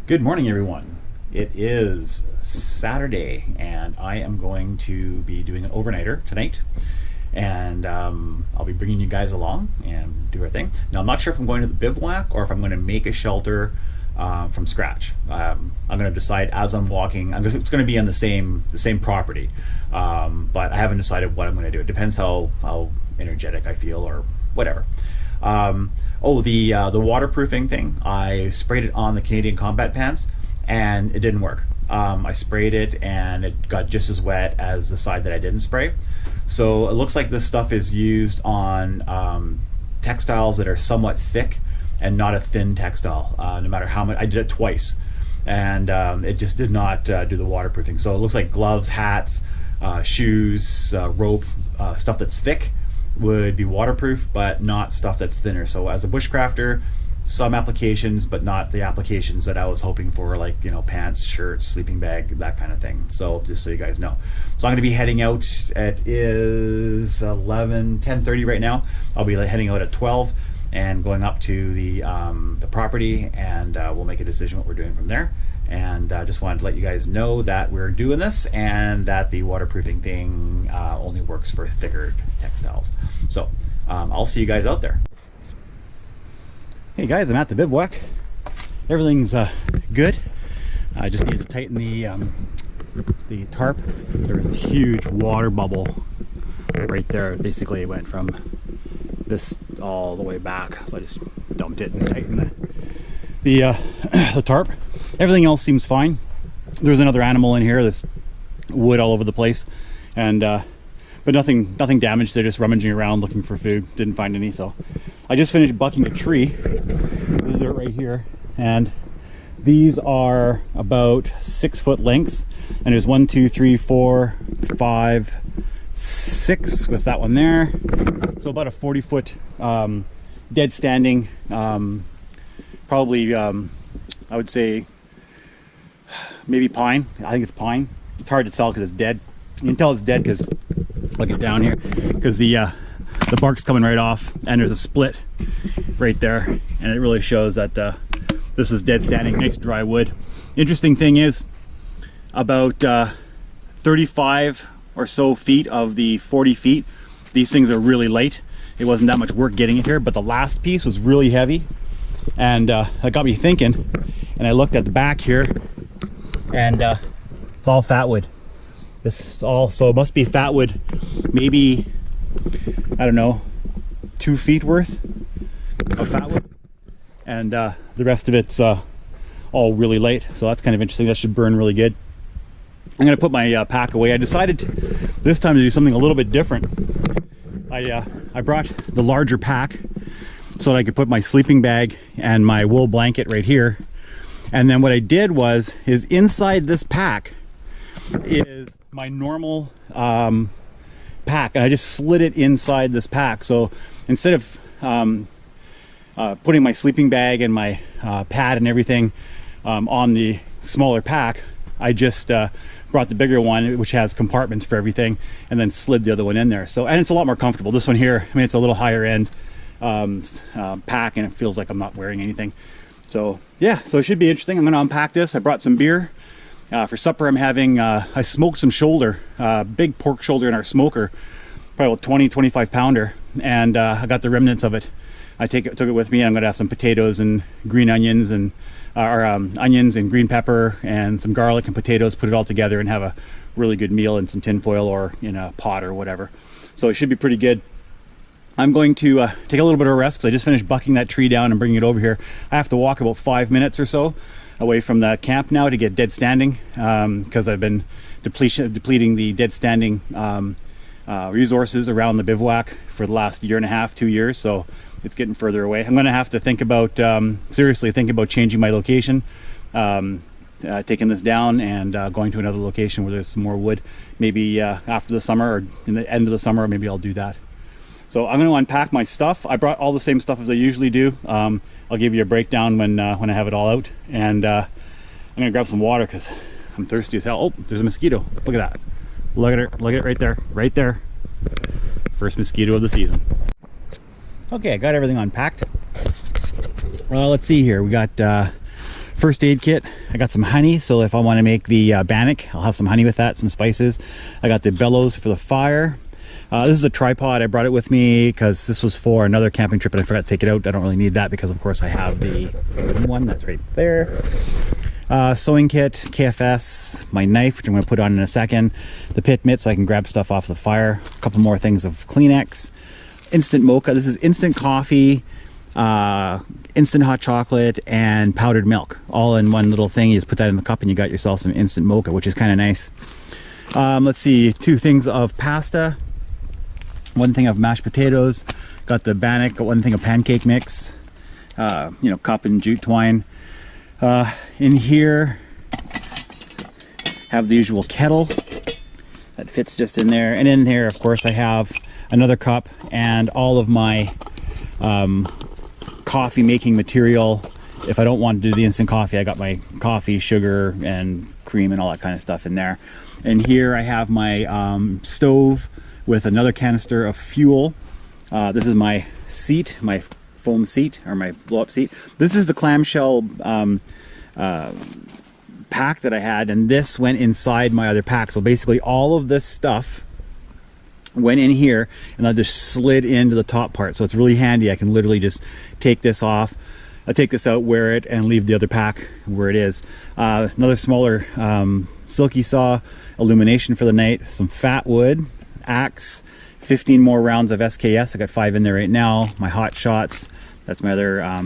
Good morning, everyone. It is Saturday, and I am going to be doing an overnighter tonight. And I'll be bringing you guys along and do our thing. Now, I'm not sure if I'm going to the bivouac or if I'm going to make a shelter from scratch. I'm going to decide as I'm walking. It's going to be on the same property, but I haven't decided what I'm going to do. It depends how energetic I feel or whatever. The waterproofing thing, I sprayed it on the Canadian combat pants and it didn't work. I sprayed it and it got just as wet as the side that I didn't spray. So it looks like this stuff is used on textiles that are somewhat thick and not a thin textile, no matter how much. I did it twice and it just did not do the waterproofing. So it looks like gloves, hats, shoes, rope, stuff that's thick would be waterproof, but not stuff that's thinner. So as a bushcrafter, some applications, but not the applications that I was hoping for, like, you know, pants, shirts, sleeping bag, that kind of thing. So just so you guys know. So I'm going to be heading out. It is 10:30 right now. I'll be heading out at 12 and going up to the property, and we'll make a decision what we're doing from there. And just wanted to let you guys know that we're doing this and that the waterproofing thing only works for thicker textiles. So I'll see you guys out there. Hey guys, I'm at the bivouac. Everything's good. I just need to tighten the tarp. There was a huge water bubble right there. Basically, it went from this all the way back. So I just dumped it and tightened the tarp. Everything else seems fine. There's another animal in here. There's wood all over the place, and but nothing damaged. They're just rummaging around looking for food. Didn't find any. So I just finished bucking a tree. This is it right here, and these are about 6 foot lengths. And there's 1, 2, 3, 4, 5, 6 with that one there. So about a 40-foot dead standing. Probably I would say maybe pine. I think it's pine. It's hard to tell because it's dead. You can tell it's dead because look it down here, because the bark's coming right off, and there's a split right there, and it really shows that this was dead standing. Nice dry wood. Interesting thing is, about 35 or so feet of the 40 feet, these things are really light. It wasn't that much work getting it here, but the last piece was really heavy, and that got me thinking. And I looked at the back here, and it's all fatwood. This is all, so it must be fatwood, maybe, I don't know, 2 feet worth of fatwood, and the rest of it's all really light. So that's kind of interesting. That should burn really good. I'm gonna put my pack away. I decided this time to do something a little bit different. I brought the larger pack so that I could put my sleeping bag and my wool blanket right here. And then what I did is inside this pack is my normal pack, and I just slid it inside this pack. So instead of putting my sleeping bag and my pad and everything on the smaller pack, I just brought the bigger one, which has compartments for everything, and then slid the other one in there. So, and it's a lot more comfortable. This one here, I mean, it's a little higher end pack, and it feels like I'm not wearing anything. So yeah, so it should be interesting. I'm going to unpack this. I brought some beer. For supper, I'm having, I smoked some shoulder, big pork shoulder in our smoker, probably about 20-25 pounder, and I got the remnants of it. I took it with me, and I'm going to have some potatoes and green onions and onions and green pepper and some garlic and potatoes, put it all together and have a really good meal in some tin foil or in a pot or whatever. So it should be pretty good. I'm going to take a little bit of a rest because I just finished bucking that tree down and bringing it over here. I have to walk about 5 minutes or so away from the camp now to get dead standing, because I've been depleting the dead standing resources around the bivouac for the last 1.5 to 2 years. So it's getting further away. I'm going to have to think about, seriously think about changing my location, taking this down and going to another location where there's some more wood, maybe after the summer or in the end of the summer. Maybe I'll do that. So I'm going to unpack my stuff. I brought all the same stuff as I usually do. I'll give you a breakdown when I have it all out, and I'm going to grab some water because I'm thirsty as hell. Oh, there's a mosquito. Look at that. Look at her. Look at it right there. Right there. First mosquito of the season. Okay, I got everything unpacked. Let's see here. We got first aid kit. I got some honey, so if I want to make the bannock, I'll have some honey with that, some spices. I got the bellows for the fire. This is a tripod. I brought it with me because this was for another camping trip and I forgot to take it out. I don't really need that because of course I have the one that's right there. Sewing kit, KFS, my knife, which I'm going to put on in a second, the pit mitt so I can grab stuff off the fire, a couple more things of Kleenex, instant mocha. This is instant coffee, instant hot chocolate, and powdered milk all in one little thing. You just put that in the cup and you got yourself some instant mocha, which is kind of nice. Let's see, 2 things of pasta, 1 thing of mashed potatoes, got the bannock, got 1 thing of pancake mix, you know, cup and jute twine. In here, have the usual kettle that fits just in there, and in here, of course, I have another cup and all of my coffee making material. If I don't want to do the instant coffee, I got my coffee, sugar, and cream and all that kind of stuff in there. And here I have my stove with another canister of fuel. This is my seat, my foam seat, or my blow-up seat. This is the clamshell pack that I had, and this went inside my other pack. So basically all of this stuff went in here and I just slid into the top part. So it's really handy. I can literally just take this off, I take this out, wear it, and leave the other pack where it is. Another smaller silky saw, illumination for the night, some fat wood, axe, 15 more rounds of SKS. I got 5 in there right now. My hot shots, that's my other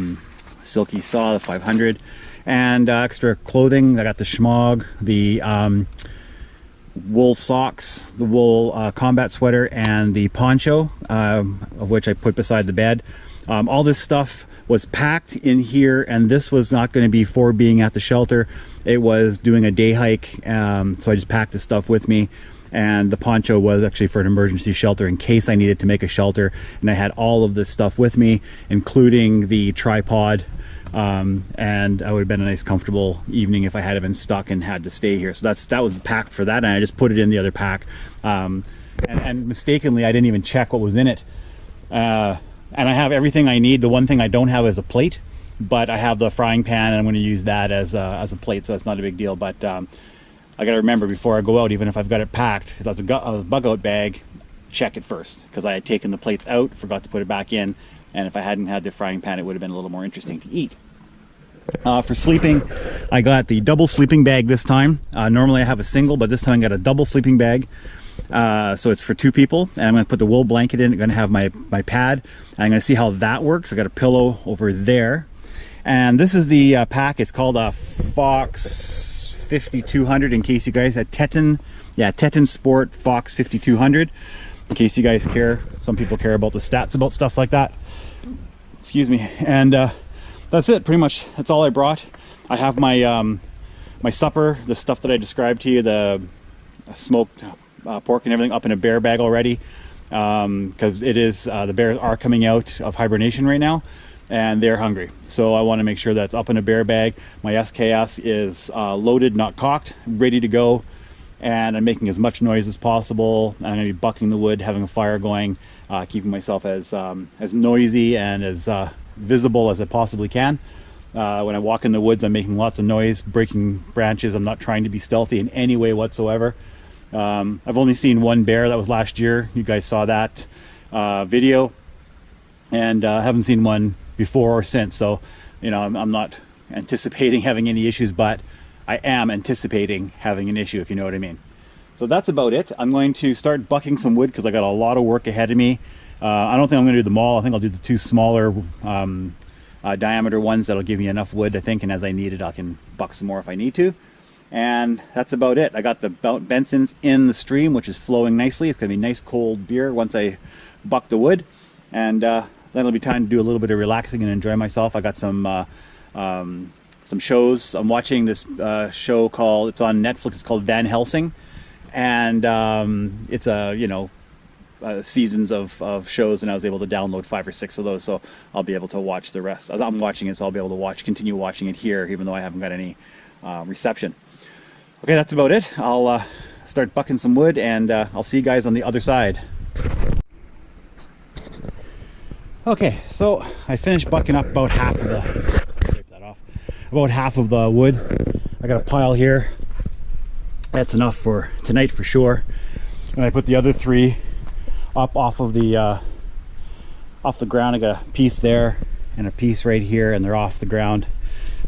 silky saw, the 500, and extra clothing. I got the schmog, the wool socks, the wool combat sweater, and the poncho, of which I put beside the bed. All this stuff was packed in here, and this was not going to be for being at the shelter. It was doing a day hike, so I just packed this stuff with me. And the poncho was actually for an emergency shelter in case I needed to make a shelter. And I had all of this stuff with me, including the tripod. And I would have been a nice comfortable evening if I had been stuck and had to stay here. So that was packed for that, and I just put it in the other pack. And mistakenly, I didn't even check what was in it. And I have everything I need. The one thing I don't have is a plate, but I have the frying pan, and I'm going to use that as a plate, so that's not a big deal. But I got to remember before I go out, even if I've got it packed, if that's a bug out bag, check it first, because I had taken the plates out, forgot to put it back in, and if I hadn't had the frying pan, it would have been a little more interesting to eat. For sleeping, I got the double sleeping bag this time. Normally I have a single, but this time I got a double sleeping bag. So it's for 2 people, and I'm going to put the wool blanket in. I'm going to have my pad, and I'm going to see how that works. I got a pillow over there, and this is the pack. It's called a Fox 5200, in case you guys had Teton Sport Fox 5200, in case you guys care. Some people care about the stats about stuff like that. Excuse me. And that's it, pretty much. That's all I brought. I have my my supper, the stuff that I described to you, the smoked pork and everything, up in a bear bag already, because it is the bears are coming out of hibernation right now, and they're hungry. So I want to make sure that's up in a bear bag. My SKS is loaded, not cocked, ready to go, and I'm making as much noise as possible. I'm going to be bucking the wood, having a fire going, keeping myself as noisy and as visible as I possibly can. When I walk in the woods, I'm making lots of noise, breaking branches. I'm not trying to be stealthy in any way whatsoever. I've only seen one bear. That was last year. You guys saw that video, and haven't seen one before or since. So, you know, I'm not anticipating having any issues, but I am anticipating having an issue, if you know what I mean. So that's about it. I'm going to start bucking some wood because I got a lot of work ahead of me. I don't think I'm going to do them all. I think I'll do the 2 smaller diameter ones that'll give me enough wood, I think, and as I need it, I can buck some more if I need to. And that's about it. I got the Benson's in the stream, which is flowing nicely. It's going to be nice cold beer once I buck the wood, and then it'll be time to do a little bit of relaxing and enjoy myself. I got some shows. I'm watching this show called, it's on Netflix, it's called Van Helsing, and it's a, you know, seasons of shows, and I was able to download 5 or 6 of those, so I'll be able to watch the rest. As I'm watching it, so I'll be able to continue watching it here, even though I haven't got any reception. Okay, that's about it. I'll start bucking some wood, and I'll see you guys on the other side. Okay, so I finished bucking up about half of the, scrape that off, about half of the wood. I got a pile here. That's enough for tonight for sure. And I put the other 3 up off the ground. I got a piece there and a piece right here, and they're off the ground.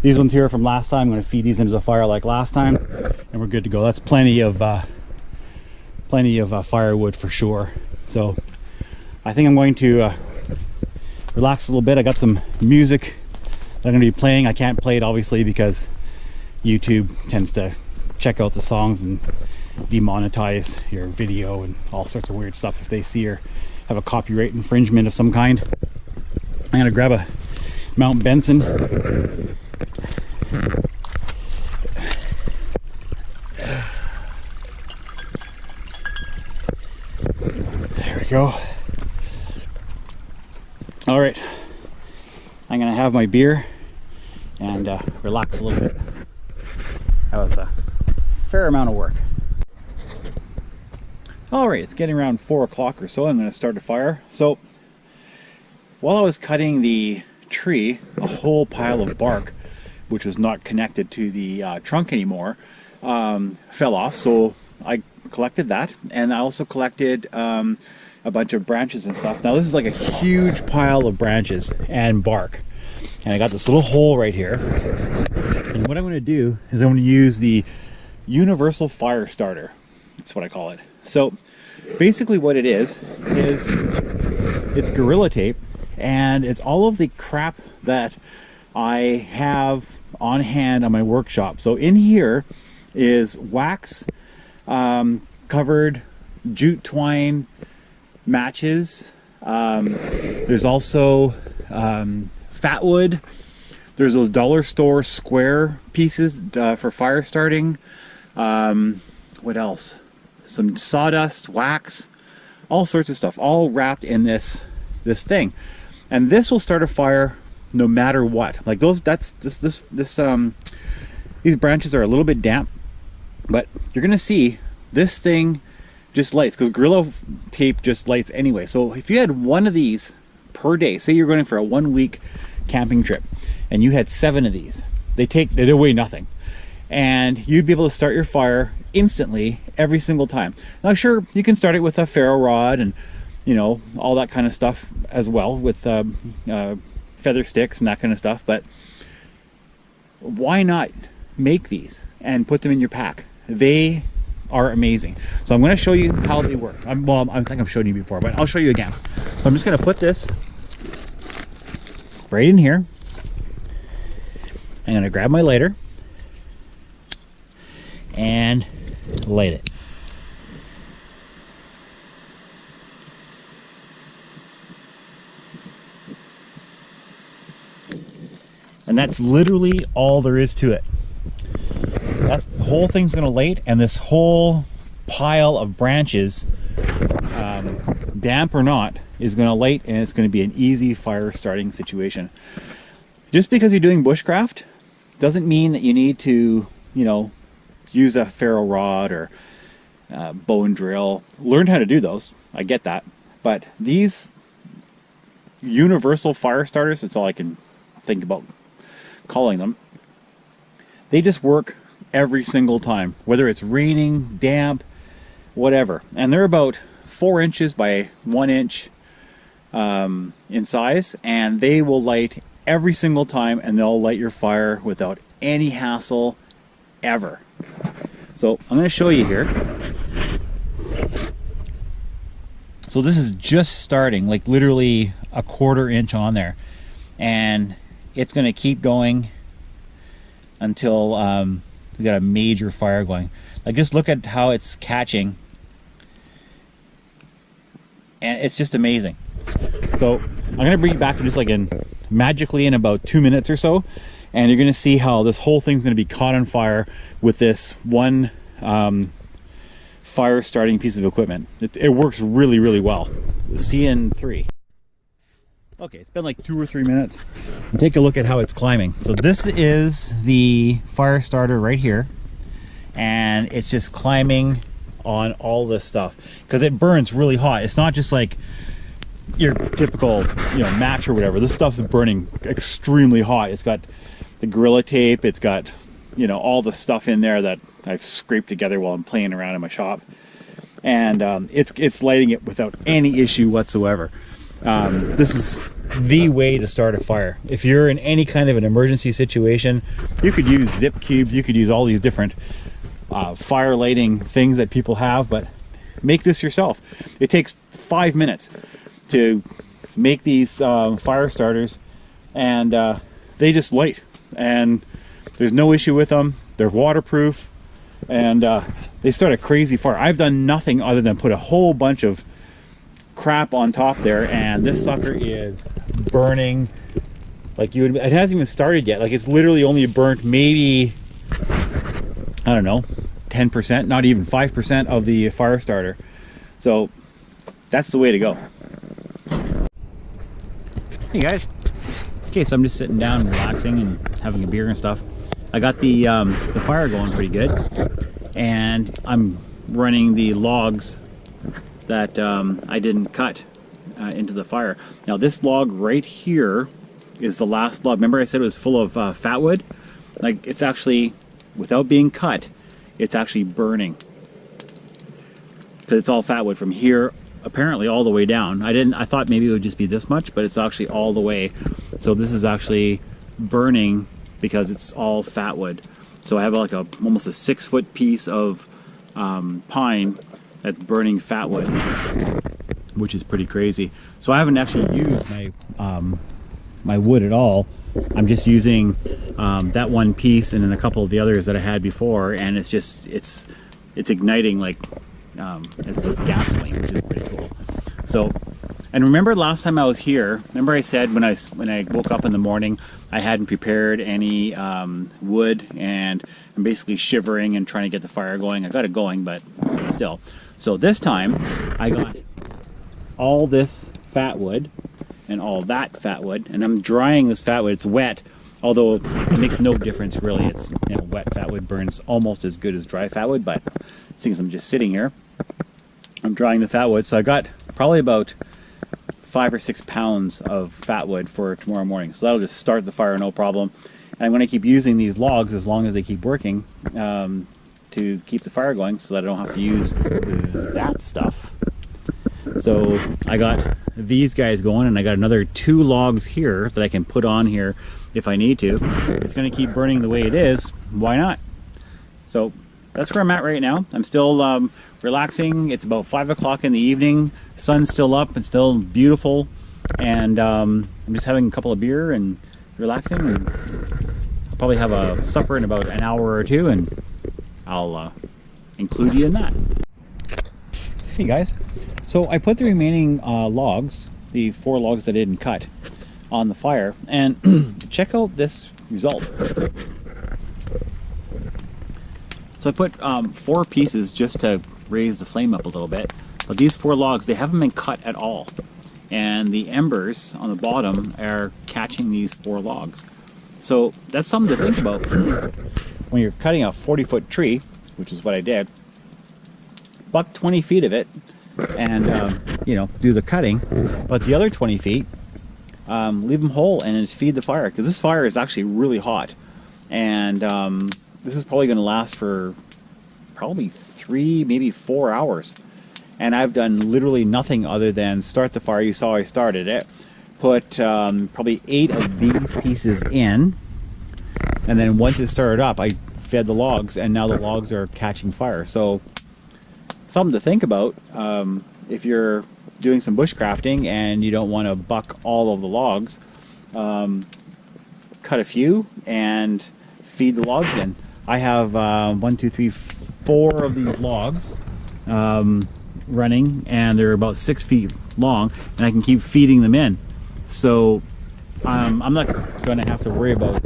These ones here from last time, I'm going to feed these into the fire like last time, and we're good to go. That's plenty of firewood for sure. So I think I'm going to relax a little bit. I got some music that I'm going to be playing. I can't play it obviously because YouTube tends to check out the songs and demonetize your video and all sorts of weird stuff if they see or have a copyright infringement of some kind. I'm going to grab a Mount Benson. There we go. All right, I'm gonna have my beer and relax a little bit. That was a fair amount of work. All right, it's getting around 4 o'clock or so. I'm gonna start a fire. So while I was cutting the tree, a whole pile of bark, which was not connected to the trunk anymore, fell off. So I collected that, and I also collected a bunch of branches and stuff. Now this is like a huge pile of branches and bark, and I got this little hole right here, and what I'm going to do is I'm going to use the universal fire starter. That's what I call it. So basically what it is it's Gorilla Tape, and it's all of the crap that I have on hand on my workshop. So in here is wax covered jute twine matches. There's also fat wood. There's those dollar store square pieces for fire starting. What else? Some sawdust, wax, all sorts of stuff, all wrapped in this thing. And this will start a fire no matter what. Like those, these branches are a little bit damp, but you're gonna see this thing just lights, because Gorilla Tape just lights anyway. So if you had one of these per day, say you're going for a 1-week camping trip and you had 7 of these, they weigh nothing, and you'd be able to start your fire instantly every single time. Now sure, you can start it with a ferro rod and all that kind of stuff as well, with feather sticks and that kind of stuff, but why not make these and put them in your pack? They are amazing. So I'm going to show you how they work. I think I've shown you before, but I'll show you again. So I'm just going to put this right in here. I'm going to grab my lighter and light it. And that's literally all there is to it. That whole thing's going to light, and this whole pile of branches, damp or not, is going to light, and it's going to be an easy fire starting situation. Just because you're doing bushcraft doesn't mean that you need to, use a ferro rod or bow and drill. Learn how to do those. I get that. But these universal fire starters, that's all I can think about calling them, they just work every single time, whether it's raining, damp, whatever. And they're about 4 inches by 1 inch in size, and they will light every single time, and they'll light your fire without any hassle ever. So I'm going to show you here. So this is just starting, like literally a 1/4 inch on there, and it's going to keep going until we got a major fire going. Like, just look at how it's catching, and it's just amazing. So I'm going to bring you back to just like magically in about 2 minutes or so, and you're going to see how this whole thing's going to be caught on fire with this one fire starting piece of equipment. It works really, really well. The CN3. Okay, it's been like 2 or 3 minutes. And take a look at how it's climbing. So this is the fire starter right here, and it's just climbing on all this stuff because it burns really hot. It's not just like your typical match or whatever. This stuff's burning extremely hot. It's got the Gorilla Tape. It's got, you know, all the stuff in there that I've scraped together while I'm playing around in my shop. And it's lighting it without any issue whatsoever. This is the way to start a fire. If you're in any kind of an emergency situation, you could use zip cubes, you could use all these different fire lighting things that people have, but make this yourself. It takes 5 minutes to make these fire starters, and they just light, and there's no issue with them. They're waterproof, and they start a crazy fire. I've done nothing other than put a whole bunch of crap on top there, and this sucker is burning like you would. It hasn't even started yet. Like, it's literally only burnt maybe, I don't know, 10%, not even 5% of the fire starter. So that's the way to go. Hey guys. Okay, so I'm just sitting down and relaxing and having a beer and stuff. I got the fire going pretty good, and I'm running the logs that I didn't cut into the fire. Now this log right here is the last log. Remember I said it was full of fatwood? Like, it's actually, without being cut, it's actually burning, because it's all fatwood from here apparently all the way down. I thought maybe it would just be this much, but it's actually all the way. So this is actually burning because it's all fatwood. So I have like almost a 6-foot piece of pine that's burning fatwood, which is pretty crazy. So I haven't actually used my wood at all. I'm just using that one piece and then a couple of the others that I had before, and it's just it's igniting like it's gasoline, which is pretty cool. So, and remember last time I was here, remember I said when I woke up in the morning, I hadn't prepared any wood, and I'm basically shivering and trying to get the fire going. I got it going, but still. So this time I got all this fat wood and all that fat wood, and I'm drying this fat wood. It's wet, although it makes no difference really. It's, you know, wet fat wood burns almost as good as dry fat wood, but since I'm just sitting here, I'm drying the fat wood. So I got probably about 5 or 6 pounds of fat wood for tomorrow morning. So that'll just start the fire, no problem. And I'm going to keep using these logs as long as they keep working to keep the fire going, so that I don't have to use that stuff. So I got these guys going, and I got another 2 logs here that I can put on here if I need to. It's going to keep burning the way it is. Why not? So that's where I'm at right now. I'm still relaxing. It's about 5 o'clock in the evening. Sun's still up. It's still beautiful, and I'm just having a couple of beer and relaxing. And I'll probably have a supper in about an hour or 2, and I'll include you in that. Hey guys, so I put the remaining logs, the 4 logs that I didn't cut, on the fire, and check out this result. So I put 4 pieces just to raise the flame up a little bit, but these 4 logs, they haven't been cut at all, and the embers on the bottom are catching these 4 logs. So that's something to think about when you're cutting a 40-foot tree, which is what I did. Buck 20 feet of it, and you know, do the cutting, but the other 20 feet, leave them whole and just feed the fire, because this fire is actually really hot, and this is probably going to last for probably 3, maybe 4 hours. And I've done literally nothing other than start the fire. You saw I started it. Put probably 8 of these pieces in, and then once it started up, I fed the logs, and now the logs are catching fire. So something to think about if you're doing some bushcrafting and you don't want to buck all of the logs. Cut a few and feed the logs in. I have 1, 2, 3, 4 of these logs running, and they're about 6 feet long, and I can keep feeding them in. So I'm not going to have to worry about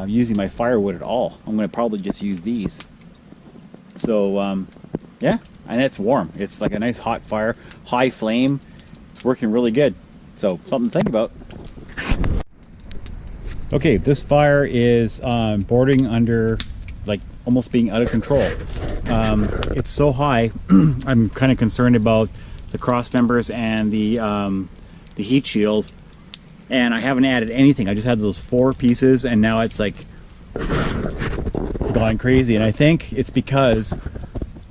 using my firewood at all. I'm going to probably just use these. So yeah, and it's warm. It's like a nice hot fire, high flame. It's working really good. So something to think about. Okay, this fire is bordering under, like, almost being out of control. It's so high, I'm kind of concerned about the cross members and the heat shield. and I haven't added anything. I just had those 4 pieces, and now it's like going crazy. And I think it's because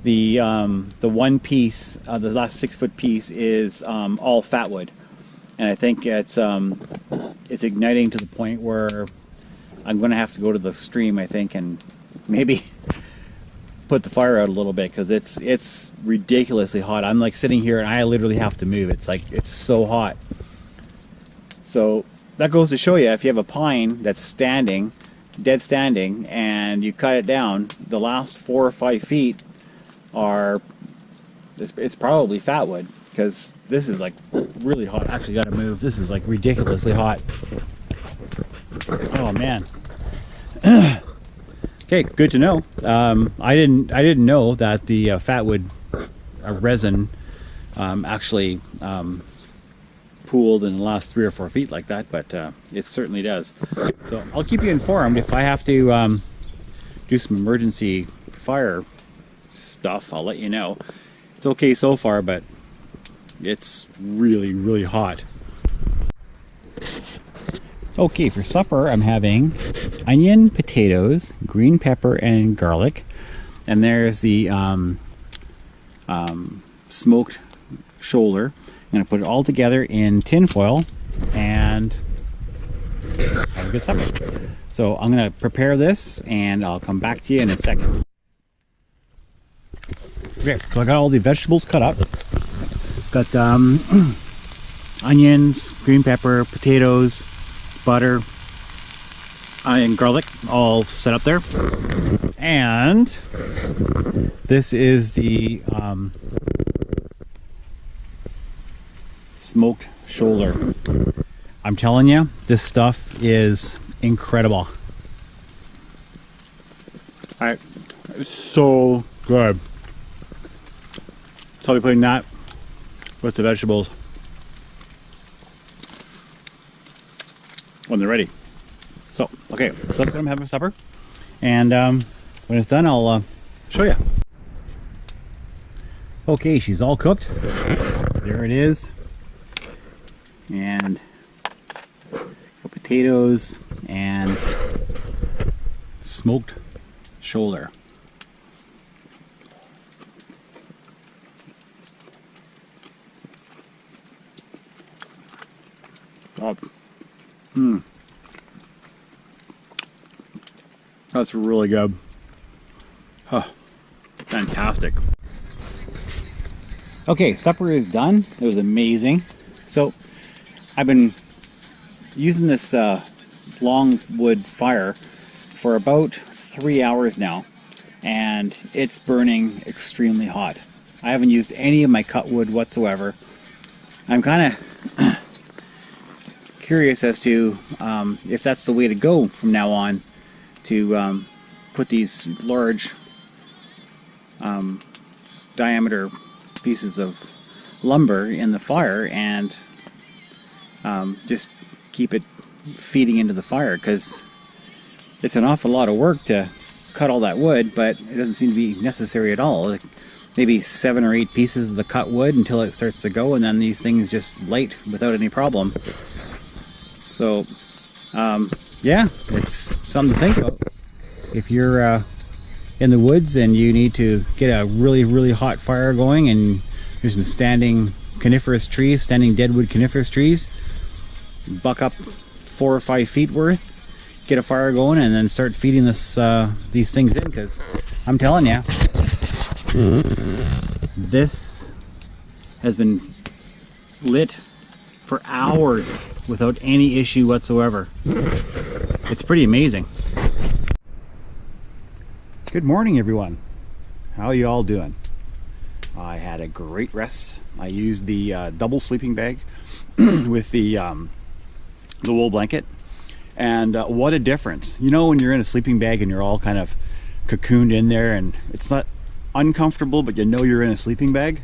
the one piece, the last 6-foot piece, is all fat wood, and I think it's igniting to the point where I'm going to have to go to the stream, I think, and maybe put the fire out a little bit, because it's ridiculously hot. I'm like sitting here and I literally have to move. It's like, it's so hot. So that goes to show you, if you have a pine that's standing, dead standing, and you cut it down, the last 4 or 5 feet are, it's probably fat wood, because this is like really hot. Actually got to move. This is like ridiculously hot. Oh man. Okay, good to know. I didn't know that the fatwood resin actually pooled in the last 3 or 4 feet like that, but it certainly does. So I'll keep you informed if I have to do some emergency fire stuff. I'll let you know. It's okay so far, but it's really, really hot. Okay, for supper I'm having onion, potatoes, green pepper, and garlic. And there's the smoked shoulder. I'm going to put it all together in tin foil and have a good supper. So I'm going to prepare this and I'll come back to you in a second. Okay, so I got all the vegetables cut up. Got onions, green pepper, potatoes, butter, and garlic all set up there. And this is the smoked shoulder. I'm telling you, this stuff is incredible. It's so good. So I'll be putting that with the vegetables when they're ready. So, okay, so that's what I'm having for supper. And when it's done, I'll show you. Okay, she's all cooked. There it is. And potatoes and smoked shoulder. Oh. That's really good. Huh. Fantastic. Okay, supper is done. It was amazing. So I've been using this long wood fire for about 3 hours now, and it's burning extremely hot. I haven't used any of my cut wood whatsoever. I'm kind of curious as to if that's the way to go from now on, to put these large diameter pieces of lumber in the fire and just keep it feeding into the fire, because it's an awful lot of work to cut all that wood, but it doesn't seem to be necessary at all. Like maybe 7 or 8 pieces of the cut wood until it starts to go, and then these things just light without any problem. So yeah, it's something to think about. If you're in the woods and you need to get a really, really hot fire going, and there's some standing coniferous trees, standing deadwood coniferous trees, buck up 4 or 5 feet worth, get a fire going, and then start feeding this these things in, because I'm telling you, this has been lit for hours without any issue whatsoever. It's pretty amazing. Good morning, everyone. How are you all doing? I had a great rest. I used the double sleeping bag with the wool blanket, and what a difference. You know, when you're in a sleeping bag and you're all kind of cocooned in there and it's not uncomfortable, but you know you're in a sleeping bag?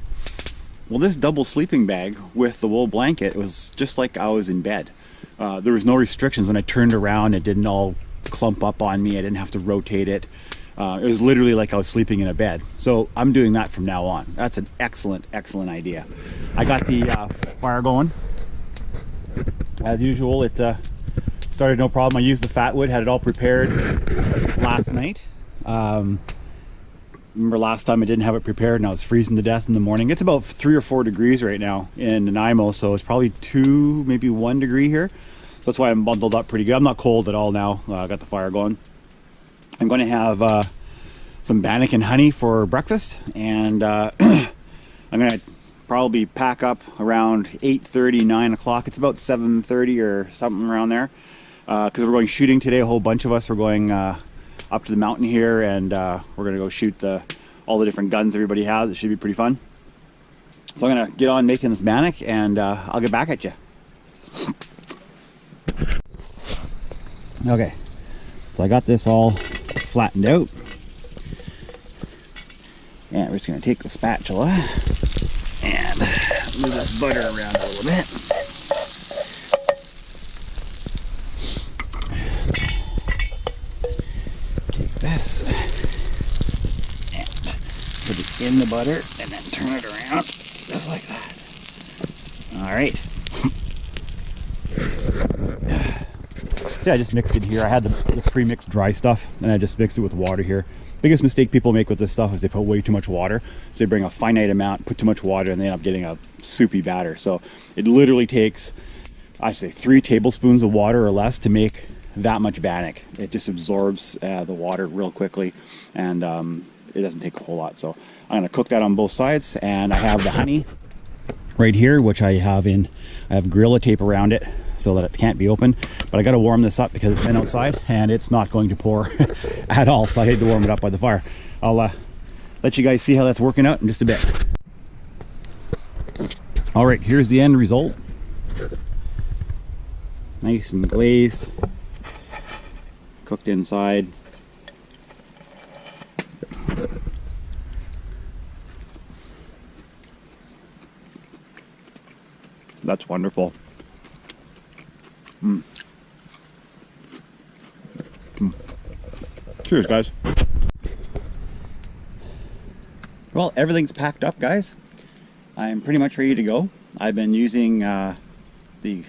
Well, this double sleeping bag with the wool blanket was just like I was in bed. There was no restrictions. When I turned around, it didn't all clump up on me. I didn't have to rotate it. It was literally like I was sleeping in a bed. So I'm doing that from now on. That's an excellent, excellent idea. I got the fire going. As usual, it started no problem. I used the fat wood, had it all prepared last night. Remember last time I didn't have it prepared and I was freezing to death in the morning. It's about 3 or 4 degrees right now in Nanaimo, so it's probably 2, maybe 1 degree here. So that's why I'm bundled up pretty good. I'm not cold at all now. I got the fire going. I'm going to have some bannock and honey for breakfast, and I'm going to probably pack up around 8:30, 9 o'clock. It's about 7:30 or something around there, because we're going shooting today. A whole bunch of us are going up to the mountain here, and we're going to go shoot all the different guns everybody has. It should be pretty fun. So I'm going to get on making this bannock, and I'll get back at you. Okay, so I got this all flattened out, and we're just going to take the spatula and move this butter around a little bit. Take this and put it in the butter and then turn it around just like that. All right. So yeah, I just mixed it here. I had the pre-mixed dry stuff, and I just mixed it with water here. Biggest mistake people make with this stuff is they put way too much water. So they bring a finite amount, put too much water, and they end up getting a soupy batter. So it literally takes, I'd say, 3 tablespoons of water or less to make that much bannock. It just absorbs the water real quickly, and it doesn't take a whole lot. So I'm gonna cook that on both sides, and I have the honey right here, which I have Gorilla Tape around it so that it can't be open. But I got to warm this up because it's been outside and it's not going to pour at all, so I had to warm it up by the fire. I'll let you guys see how that's working out in just a bit. All right, here's the end result. Nice and glazed, cooked inside. That's wonderful. Cheers, guys. Well, everything's packed up, guys. I'm pretty much ready to go. I've been using the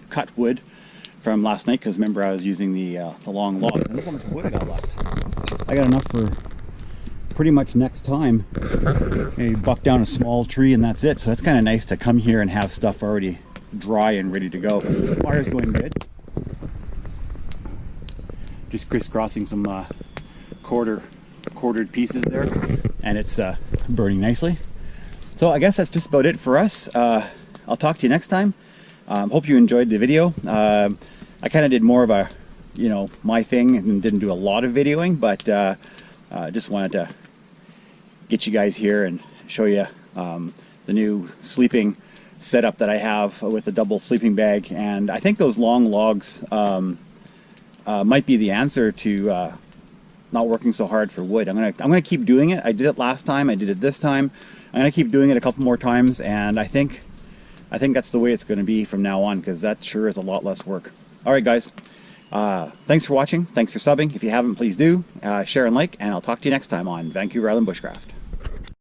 cut wood from last night, because remember I was using the long log. And this is how much wood I got left. I got enough for pretty much next time. Maybe buck down a small tree and that's it. So it's kind of nice to come here and have stuff already dry and ready to go. The fire's going good. Just crisscrossing some quartered pieces there, and it's burning nicely. So I guess that's just about it for us. I'll talk to you next time. Hope you enjoyed the video. I kind of did more of a, my thing, and didn't do a lot of videoing, but just wanted to get you guys here and show you the new sleeping setup that I have with a double sleeping bag. And I think those long logs might be the answer to not working so hard for wood. I'm gonna keep doing it. I did it last time. I did it this time. I'm gonna keep doing it a couple more times, and I think that's the way it's going to be from now on, because that sure is a lot less work. All right, guys. Thanks for watching. Thanks for subbing. If you haven't, please do share and like, and I'll talk to you next time on Vancouver Island Bushcraft.